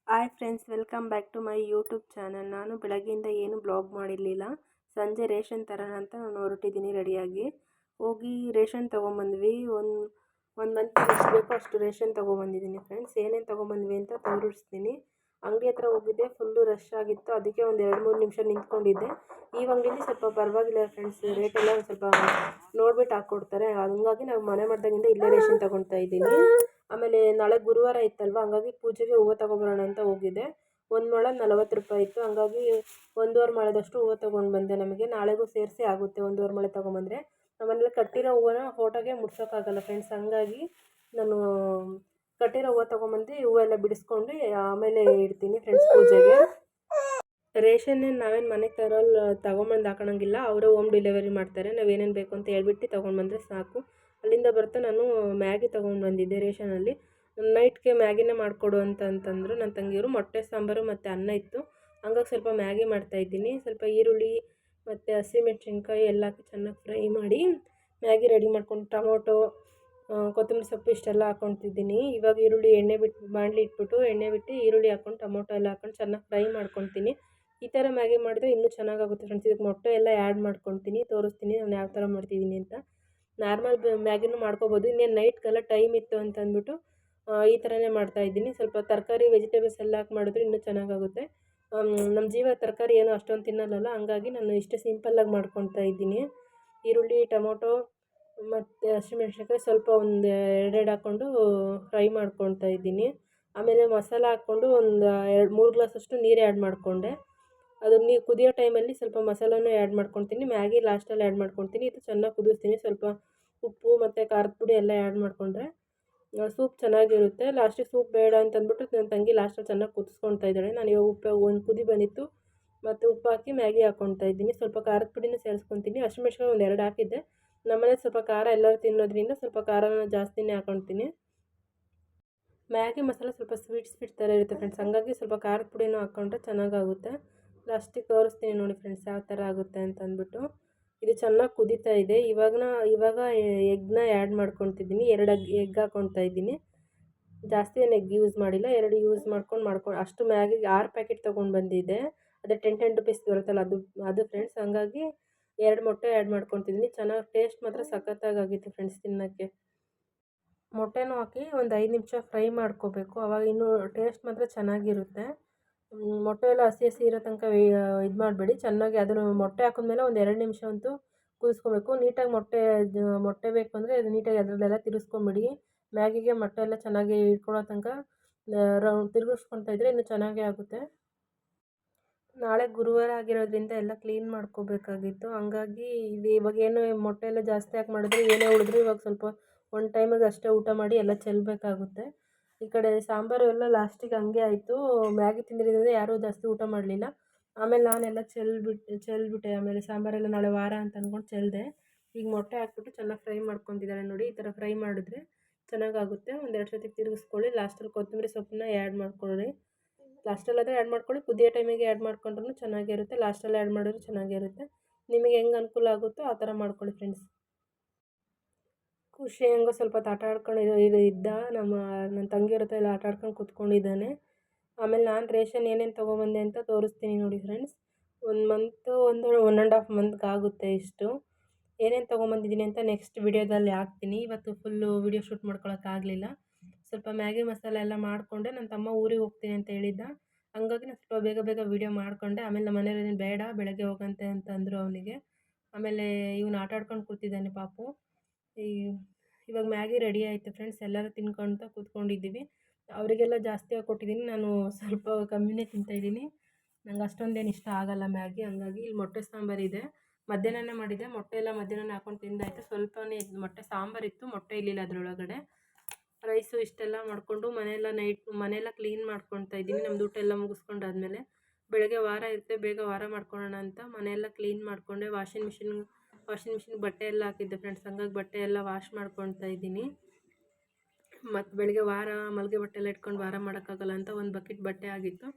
Hi friends, welcome back to my YouTube channel. ನಾನು ಬೆಳಗ್ಗೆಯಿಂದ ಏನು ಬ್ಲಾಗ್ ಮಾಡಿರಲಿಲ್ಲ. ಸಂಜೆ ರೇಷನ್ ತರೋಣ ಅಂತ ನಾನು ಹೊರಟಿದ್ದೀನಿ ರೆಡಿಯಾಗಿ. ಹೋಗಿ ರೇಷನ್ ತೊಗೊಂಬಂದ್ವಿ. ಒಂದು ಮಂತ್ ಎಷ್ಟು ಬೇಕೋ ಅಷ್ಟು ರೇಷನ್ ತೊಗೊಂಬಂದಿದ್ದೀನಿ ಫ್ರೆಂಡ್ಸ್. ಏನೇನು ತೊಗೊಂಬಂದ್ವಿ ಅಂತ ತೋರಿಸ್ತೀನಿ. ಅಂಗಡಿ ಹತ್ರ ಹೋಗಿದ್ದೆ, ಫುಲ್ಲು ರಶ್ ಆಗಿತ್ತು. ಅದಕ್ಕೆ ಒಂದು 2-3 ನಿಮಿಷ ನಿಂತ್ಕೊಂಡಿದ್ದೆ. ಈ ಅಂಗಡಿಲಿ ಸ್ವಲ್ಪ ಪರವಾಗಿಲ್ಲ ಫ್ರೆಂಡ್ಸ್, ರೇಟೆಲ್ಲ ಒಂದು ಸ್ವಲ್ಪ ನೋಡ್ಬಿಟ್ಟು ಹಾಕ್ಕೊಡ್ತಾರೆ. ಹಂಗಾಗಿ ನಾವು ಮನೆ ಮಾಡ್ದಾಗಿಂದ ಇಲ್ಲೇ ರೇಷನ್ ತೊಗೊಳ್ತಾ ಇದ್ದೀನಿ. ಆಮೇಲೆ ನಾಳೆ ಗುರುವಾರ ಇತ್ತಲ್ವ, ಹಂಗಾಗಿ ಪೂಜೆಗೆ ಹೂವು ತೊಗೊಬರೋಣ ಅಂತ ಹೋಗಿದ್ದೆ. ಒಂದು ಮೊಳ 40 ರೂಪಾಯಿ ಇತ್ತು. ಹಂಗಾಗಿ 1.5 ಮೊಳದಷ್ಟು ಹೂವು ತೊಗೊಂಡು ಬಂದೆ. ನಮಗೆ ನಾಳೆಗೂ ಸೇರಿಸಿ ಆಗುತ್ತೆ 1.5 ಮೊಳ ತೊಗೊಂಬಂದರೆ. ನಮ್ಮನೇಲಿ ಕಟ್ಟಿರೋ ಹೂವನ್ನ ಫೋಟೋಗೆ ಮುಡ್ಸೋಕ್ಕಾಗಲ್ಲ ಫ್ರೆಂಡ್ಸ್. ಹಂಗಾಗಿ ನಾನು ಕಟ್ಟಿರೋ ಹೂವು ತೊಗೊಂಬಂದು ಹೂವೆಲ್ಲ ಬಿಡಿಸ್ಕೊಂಡು ಆಮೇಲೆ ಇಡ್ತೀನಿ ಫ್ರೆಂಡ್ಸ್ ಪೂಜೆಗೆ. ರೇಷನ್ ನಾವೇನು ಮನೆಗೆ ತೊಗೊಂಬಂದು ಹಾಕೋಣಂಗಿಲ್ಲ. ಅವರೇ ಹೋಮ್ ಡೆಲಿವರಿ ಮಾಡ್ತಾರೆ. ನಾವೇನೇನು ಬೇಕು ಅಂತ ಹೇಳ್ಬಿಟ್ಟು ತೊಗೊಂಡ್ಬಂದರೆ ಸಾಕು. ಅಲ್ಲಿಂದ ಬರ್ತಾ ನಾನು ಮ್ಯಾಗಿ ತೊಗೊಂಡು ಬಂದಿದ್ದೆ ರೇಷನಲ್ಲಿ. ನೈಟ್ಗೆ ಮ್ಯಾಗಿನೇ ಮಾಡಿಕೊಡು ಅಂತಂದರು ನನ್ನ ತಂಗಿಯವರು. ಮೊಟ್ಟೆ ಸಾಂಬಾರು ಮತ್ತು ಅನ್ನ ಇತ್ತು. ಹಂಗಾಗಿ ಸ್ವಲ್ಪ ಮ್ಯಾಗಿ ಮಾಡ್ತಾಯಿದ್ದೀನಿ. ಸ್ವಲ್ಪ ಈರುಳ್ಳಿ ಮತ್ತು ಹಸಿಮೆಣ್ಸಿನ್ಕಾಯಿ ಎಲ್ಲ ಹಾಕಿ ಚೆನ್ನಾಗಿ ಫ್ರೈ ಮಾಡಿ ಮ್ಯಾಗಿ ರೆಡಿ ಮಾಡ್ಕೊಂಡು ಟೊಮೊಟೊ, ಕೊತ್ತಂಬರಿ ಸೊಪ್ಪು ಇಷ್ಟೆಲ್ಲ ಹಾಕ್ಕೊತಿದ್ದೀನಿ. ಇವಾಗ ಈರುಳ್ಳಿ ಬಾಣಲಿ ಇಟ್ಬಿಟ್ಟು ಎಣ್ಣೆ ಬಿಟ್ಟು ಈರುಳ್ಳಿ ಹಾಕ್ಕೊಂಡು ಟೊಮೊಟೊ ಎಲ್ಲ ಹಾಕ್ಕೊಂಡು ಚೆನ್ನಾಗಿ ಫ್ರೈ ಮಾಡ್ಕೊತೀನಿ. ಈ ಥರ ಮ್ಯಾಗಿ ಮಾಡಿದ್ರೆ ಇನ್ನೂ ಚೆನ್ನಾಗಾಗುತ್ತೆ ಫ್ರೆಂಡ್ಸ್. ಇದಕ್ಕೆ ಮೊಟ್ಟೆ ಎಲ್ಲ ಆ್ಯಡ್ ಮಾಡ್ಕೊತೀನಿ, ತೋರಿಸ್ತೀನಿ ನಾನು ಯಾವ ಥರ ಮಾಡ್ತಿದ್ದೀನಿ ಅಂತ. ನಾರ್ಮಲ್ ಮ್ಯಾಗಿನೂ ಮಾಡ್ಕೊಬೋದು. ಇನ್ನೇನು ನೈಟ್ಗೆಲ್ಲ ಟೈಮ್ ಇತ್ತು ಅಂತಂದ್ಬಿಟ್ಟು ಈ ಥರನೇ ಮಾಡ್ತಾಯಿದ್ದೀನಿ. ಸ್ವಲ್ಪ ತರಕಾರಿ ವೆಜಿಟೇಬಲ್ಸ್ ಎಲ್ಲ ಹಾಕಿ ಮಾಡಿದ್ರೆ ಇನ್ನೂ ಚೆನ್ನಾಗಾಗುತ್ತೆ. ನಮ್ಮ ಜೀವ ತರಕಾರಿ ಏನೋ ಅಷ್ಟೊಂದು ತಿನ್ನೋಲ್ಲ, ಹಂಗಾಗಿ ನಾನು ಇಷ್ಟೇ ಸಿಂಪಲ್ಲಾಗಿ ಮಾಡ್ಕೊತಾ ಇದ್ದೀನಿ. ಈರುಳ್ಳಿ, ಟೊಮೊಟೊ ಮತ್ತು ಹಸಿಮೆಣ್ಸಿನ್ಕಾಯಿ ಸ್ವಲ್ಪ ಒಂದು 2 ಹಾಕ್ಕೊಂಡು ಫ್ರೈ ಮಾಡ್ಕೊತಾ ಇದ್ದೀನಿ. ಆಮೇಲೆ ಮಸಾಲ ಹಾಕ್ಕೊಂಡು ಒಂದು 2-3 ಗ್ಲಾಸಷ್ಟು ನೀರು ಆ್ಯಡ್ ಮಾಡಿಕೊಂಡೆ. ಅದು ನೀರು ಕುದಿಯೋ ಟೈಮಲ್ಲಿ ಸ್ವಲ್ಪ ಮಸಾಲನೂ ಆ್ಯಡ್ ಮಾಡ್ಕೊತೀನಿ. ಮ್ಯಾಗಿ ಲಾಸ್ಟಲ್ಲಿ ಆ್ಯಡ್ ಮಾಡ್ಕೊತೀನಿ. ಇದು ಚೆನ್ನಾಗಿ ಕುದಿಸ್ತೀನಿ. ಸ್ವಲ್ಪ ಉಪ್ಪು ಮತ್ತು ಖಾರದ ಪುಡಿ ಎಲ್ಲ ಆ್ಯಡ್ ಮಾಡಿಕೊಂಡ್ರೆ ಸೂಪ್ ಚೆನ್ನಾಗಿರುತ್ತೆ. ಲಾಸ್ಟಿಗೆ ಸೂಪ್ ಬೇಡ ಅಂತಂದ್ಬಿಟ್ಟು ನನ್ನ ತಂಗಿ ಲಾಸ್ಟಲ್ಲಿ ಚೆನ್ನಾಗಿ ಕುದಿಸ್ಕೊತಾ ಇದ್ದಾಳೆ. ನಾನು ಇವಾಗ ಉಪ್ಪು ಒಂದು ಕುದಿ ಬಂದಿತ್ತು ಮತ್ತು ಉಪ್ಪು ಹಾಕಿ ಮ್ಯಾಗಿ ಹಾಕ್ಕೊತಾ ಇದ್ದೀನಿ. ಸ್ವಲ್ಪ ಖಾರದ ಪುಡಿನೂ ಸೇರಿಸ್ಕೊತೀನಿ. ಹಸಿಮೆಣ್ಸಿನ್ಕಾಯಿ ಒಂದು 2 ಹಾಕಿದ್ದೆ. ನಮ್ಮನೇಲಿ ಸ್ವಲ್ಪ ಖಾರ ಎಲ್ಲರೂ ತಿನ್ನೋದ್ರಿಂದ ಸ್ವಲ್ಪ ಖಾರನ ಜಾಸ್ತಿನೇ ಹಾಕ್ಕೊತೀನಿ. ಮ್ಯಾಗಿ ಮಸಾಲ ಸ್ವಲ್ಪ ಸ್ವೀಟ್ ಥರ ಇರುತ್ತೆ ಫ್ರೆಂಡ್ಸ್. ಹಂಗಾಗಿ ಸ್ವಲ್ಪ ಖಾರದ ಪುಡಿನೂ ಹಾಕ್ಕೊಂಡ್ರೆ ಚೆನ್ನಾಗಾಗುತ್ತೆ. ಲಾಸ್ಟಿಗೆ ತೋರಿಸ್ತೀನಿ ನೋಡಿ ಫ್ರೆಂಡ್ಸ್ ಯಾವ ಥರ ಆಗುತ್ತೆ ಅಂತಂದ್ಬಿಟ್ಟು. ಇದು ಚೆನ್ನಾಗಿ ಕುದೀತಾ ಇದೆ. ಇವಾಗ ಎಗ್ನ ಆ್ಯಡ್ ಮಾಡ್ಕೊತಿದ್ದೀನಿ. 2 ಎಗ್ ಹಾಕ್ಕೊತಾ ಇದ್ದೀನಿ. ಜಾಸ್ತಿ ಏನು ಎಗ್ ಯೂಸ್ ಮಾಡಿಲ್ಲ, 2 ಯೂಸ್ ಮಾಡ್ಕೊಂಡು ಅಷ್ಟು ಮ್ಯಾಗಿಗೆ 6 ಪ್ಯಾಕೆಟ್ ತೊಗೊಂಡು ಬಂದಿದ್ದೆ. ಅದೇ 10 ರುಪೀಸ್ ಬರುತ್ತಲ್ಲ ಅದು ಫ್ರೆಂಡ್ಸ್. ಹಂಗಾಗಿ 2 ಮೊಟ್ಟೆ ಆ್ಯಡ್ ಮಾಡ್ಕೊತಿದ್ದೀನಿ. ಚೆನ್ನಾಗಿ ಟೇಸ್ಟ್ ಮಾತ್ರ ಸಖತ್ತಾಗಿತ್ತು ಫ್ರೆಂಡ್ಸ್ ತಿನ್ನೋಕ್ಕೆ. ಮೊಟ್ಟೆನೂ ಹಾಕಿ ಒಂದು 5 ನಿಮಿಷ ಫ್ರೈ ಮಾಡ್ಕೋಬೇಕು. ಆವಾಗ ಇನ್ನೂ ಟೇಸ್ಟ್ ಮಾತ್ರ ಚೆನ್ನಾಗಿರುತ್ತೆ. ಮೊಟ್ಟೆ ಎಲ್ಲ ಹಸಿ ಇರೋ ತನಕ ಇದು ಮಾಡಬೇಡಿ. ಚೆನ್ನಾಗಿ ಅದನ್ನು ಮೊಟ್ಟೆ ಹಾಕಿದ್ಮೇಲೆ ಒಂದು 2 ನಿಮಿಷ ಅಂತೂ ಕುದಿಸ್ಕೋಬೇಕು. ನೀಟಾಗಿ ಮೊಟ್ಟೆ ಬೇಕು ಅಂದರೆ ಅದು ನೀಟಾಗಿ ಅದರಲ್ಲೆಲ್ಲ ತಿರುಗಿಸ್ಕೊಂಬಿಡಿ. ಮ್ಯಾಗಿಗೆ ಮೊಟ್ಟೆ ಎಲ್ಲ ಚೆನ್ನಾಗಿ ಇಟ್ಕೊಳ್ಳೋ ತನಕ ತಿರುಗಿಸ್ಕೊತಾ ಇದ್ದರೆ ಇನ್ನೂ ಚೆನ್ನಾಗೇ ಆಗುತ್ತೆ. ನಾಳೆ ಗುರುವಾರ ಆಗಿರೋದ್ರಿಂದ ಎಲ್ಲ ಕ್ಲೀನ್ ಮಾಡ್ಕೋಬೇಕಾಗಿತ್ತು. ಹಂಗಾಗಿ ಇವಾಗ ಏನು ಮೊಟ್ಟೆ ಎಲ್ಲ ಜಾಸ್ತಿ ಹಾಕಿ ಮಾಡಿದ್ರೆ ಏನೇ ಉಳಿದ್ರು ಇವಾಗ ಸ್ವಲ್ಪ ಒಂದು ಟೈಮಿಗೆ ಅಷ್ಟೇ ಊಟ ಮಾಡಿ ಎಲ್ಲ ಚೆಲ್ಲಬೇಕಾಗುತ್ತೆ. ಈ ಕಡೆ ಸಾಂಬಾರು ಎಲ್ಲ ಲಾಸ್ಟಿಗೆ ಹಂಗೆ ಆಯಿತು. ಮ್ಯಾಗಿ ತಿಂದಿರೋದ್ರಿಂದ ಯಾರೂ ಜಾಸ್ತಿ ಊಟ ಮಾಡಲಿಲ್ಲ. ಆಮೇಲೆ ನಾನೆಲ್ಲ ಚೆಲ್ಬಿಟ್ಟೆ. ಆಮೇಲೆ ಸಾಂಬಾರೆಲ್ಲ ನಾಳೆ ವಾರ ಅಂತ ಅಂದ್ಕೊಂಡು ಚೆಲ್ಲಿದೆ. ಈಗ ಮೊಟ್ಟೆ ಹಾಕ್ಬಿಟ್ಟು ಚೆನ್ನಾಗಿ ಫ್ರೈ ಮಾಡ್ಕೊತಿದ್ದಾರೆ ನೋಡಿ. ಈ ಥರ ಫ್ರೈ ಮಾಡಿದ್ರೆ ಚೆನ್ನಾಗಾಗುತ್ತೆ. 1-2 ಸತಿ ತಿರುಗಿಸ್ಕೊಳ್ಳಿ. ಲಾಸ್ಟಲ್ಲಿ ಕೊತ್ತಂಬರಿ ಸೊಪ್ಪನ್ನ ಆ್ಯಡ್ ಮಾಡ್ಕೊಳ್ಳಿ. ಲಾಸ್ಟಲ್ಲಾದರೆ ಆ್ಯಡ್ ಮಾಡ್ಕೊಳ್ಳಿ, ಕುದಿಯೋ ಟೈಮಿಗೆ ಆ್ಯಡ್ ಮಾಡ್ಕೊಂಡ್ರೂ ಚೆನ್ನಾಗಿರುತ್ತೆ. ಲಾಸ್ಟಲ್ಲಿ ಆ್ಯಡ್ ಮಾಡಿದ್ರು ಚೆನ್ನಾಗಿರುತ್ತೆ. ನಿಮಗೆ ಹೆಂಗೆ ಅನುಕೂಲ ಆಗುತ್ತೋ ಆ ಥರ ಮಾಡ್ಕೊಳ್ಳಿ ಫ್ರೆಂಡ್ಸ್. ಖುಷಿ ಹೆಂಗೋ ಸ್ವಲ್ಪ ಹೊತ್ತು ಆಟ ಆಡ್ಕೊಂಡು ಇದ್ದ. ನನ್ನ ತಂಗಿಯವ್ರ ಹತ್ರ ಎಲ್ಲ ಆಟ ಆಡ್ಕೊಂಡು ಕೂತ್ಕೊಂಡಿದ್ದಾನೆ. ಆಮೇಲೆ ನಾನು ರೇಷನ್ ಏನೇನು ತೊಗೊಬಂದೆ ಅಂತ ತೋರಿಸ್ತೀನಿ ನೋಡಿ ಫ್ರೆಂಡ್ಸ್. 1.5 ಮಂತ್ಗೆ ಆಗುತ್ತೆ ಇಷ್ಟು. ಏನೇನು ತೊಗೊಂಬಂದಿದ್ದೀನಿ ಅಂತ ನೆಕ್ಸ್ಟ್ ವಿಡಿಯೋದಲ್ಲಿ ಹಾಕ್ತೀನಿ. ಇವತ್ತು ಫುಲ್ಲು ವಿಡಿಯೋ ಶೂಟ್ ಮಾಡ್ಕೊಳಕ್ಕಾಗಲಿಲ್ಲ. ಸ್ವಲ್ಪ ಮ್ಯಾಗಿ ಮಸಾಲೆ ಎಲ್ಲ ಮಾಡಿಕೊಂಡೆ. ನನ್ನ ತಮ್ಮ ಊರಿಗೆ ಹೋಗ್ತೀನಿ ಅಂತ ಹೇಳಿದ್ದ. ಹಂಗಾಗಿ ನಾನು ಸ್ವಲ್ಪ ಬೇಗ ವಿಡಿಯೋ ಮಾಡಿಕೊಂಡೆ. ಆಮೇಲೆ ನಮ್ಮ ಮನೆಯವ್ರೇನು ಬೇಡ ಬೆಳಗ್ಗೆ ಹೋಗಂತೆ ಅಂತ ಅಂದರು ಅವನಿಗೆ. ಆಮೇಲೆ ಇವನು ಆಟ ಆಡ್ಕೊಂಡು ಕೂತಿದ್ದಾನೆ ಪಾಪು. ಇವಾಗ ಮ್ಯಾಗಿ ರೆಡಿ ಆಯಿತು ಫ್ರೆಂಡ್ಸ್. ಎಲ್ಲರೂ ತಿನ್ಕೊಳ್ತಾ ಕೂತ್ಕೊಂಡಿದ್ದೀವಿ. ಅವರಿಗೆಲ್ಲ ಜಾಸ್ತಿ ಕೊಟ್ಟಿದ್ದೀನಿ. ನಾನು ಸ್ವಲ್ಪ ಕಮ್ಮಿನೇ ತಿಂತಾಯಿದ್ದೀನಿ. ನಂಗೆ ಅಷ್ಟೊಂದೇನು ಇಷ್ಟ ಆಗೋಲ್ಲ ಮ್ಯಾಗಿ. ಹಂಗಾಗಿ ಇಲ್ಲಿ ಮೊಟ್ಟೆ ಸಾಂಬಾರಿದೆ. ಮಧ್ಯಾಹ್ನನೇ ಮಾಡಿದ್ದೆ. ಮೊಟ್ಟೆ ಎಲ್ಲ ಮಧ್ಯಾಹ್ನನೇ ಹಾಕ್ಕೊಂಡು ತಿಂದಾಯಿತು. ಸ್ವಲ್ಪನೇ ಮೊಟ್ಟೆ ಸಾಂಬಾರಿತ್ತು, ಮೊಟ್ಟೆ ಇರಲಿಲ್ಲ ಅದರೊಳಗಡೆ. ರೈಸು ಇಷ್ಟೆಲ್ಲ ಮಾಡಿಕೊಂಡು ಮನೆಯೆಲ್ಲ ಕ್ಲೀನ್ ಮಾಡ್ಕೊತಾ ಇದ್ದೀನಿ. ನಮ್ಮದು ಊಟ ಎಲ್ಲ ಮುಗಿಸ್ಕೊಂಡಾದ್ಮೇಲೆ ಬೆಳಗ್ಗೆ ವಾರ ಇರುತ್ತೆ, ಬೇಗ ವಾರ ಮಾಡ್ಕೊಳ್ಳೋಣ ಅಂತ ಮನೆಯೆಲ್ಲ ಕ್ಲೀನ್ ಮಾಡಿಕೊಂಡೆ. ವಾಷಿಂಗ್ ಮಿಷಿನ್ಗೆ ಬಟ್ಟೆ ಎಲ್ಲ ಹಾಕಿದ್ದೆ ಫ್ರೆಂಡ್ಸ್. ಹಂಗಾಗಿ ಬಟ್ಟೆ ಎಲ್ಲ ವಾಶ್ ಮಾಡ್ಕೊತಾ ಇದ್ದೀನಿ. ಮತ್ತು ಬೆಳಗ್ಗೆ ಮಲ್ಗೆ ಬಟ್ಟೆ ಎಲ್ಲ ಇಟ್ಕೊಂಡು ವಾರ ಮಾಡೋಕ್ಕಾಗಲ್ಲ ಅಂತ ಒಂದು ಬಕೆಟ್ ಬಟ್ಟೆ ಆಗಿತ್ತು.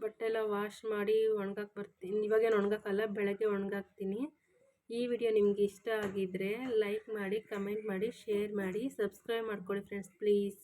ಬಟ್ಟೆ ಎಲ್ಲ ವಾಶ್ ಮಾಡಿ ಒಣಗಕ್ಕೆ ಬರ್ತೀನಿ. ಇವಾಗೇನು ಒಣಗಕ್ಕಲ್ಲ, ಬೆಳಗ್ಗೆ ಒಣಗಾಕ್ತೀನಿ. ಈ ವಿಡಿಯೋ ನಿಮಗೆ ಇಷ್ಟ ಆಗಿದ್ದರೆ ಲೈಕ್ ಮಾಡಿ, ಕಮೆಂಟ್ ಮಾಡಿ, ಶೇರ್ ಮಾಡಿ, ಸಬ್ಸ್ಕ್ರೈಬ್ ಮಾಡ್ಕೊಳ್ಳಿ ಫ್ರೆಂಡ್ಸ್ ಪ್ಲೀಸ್.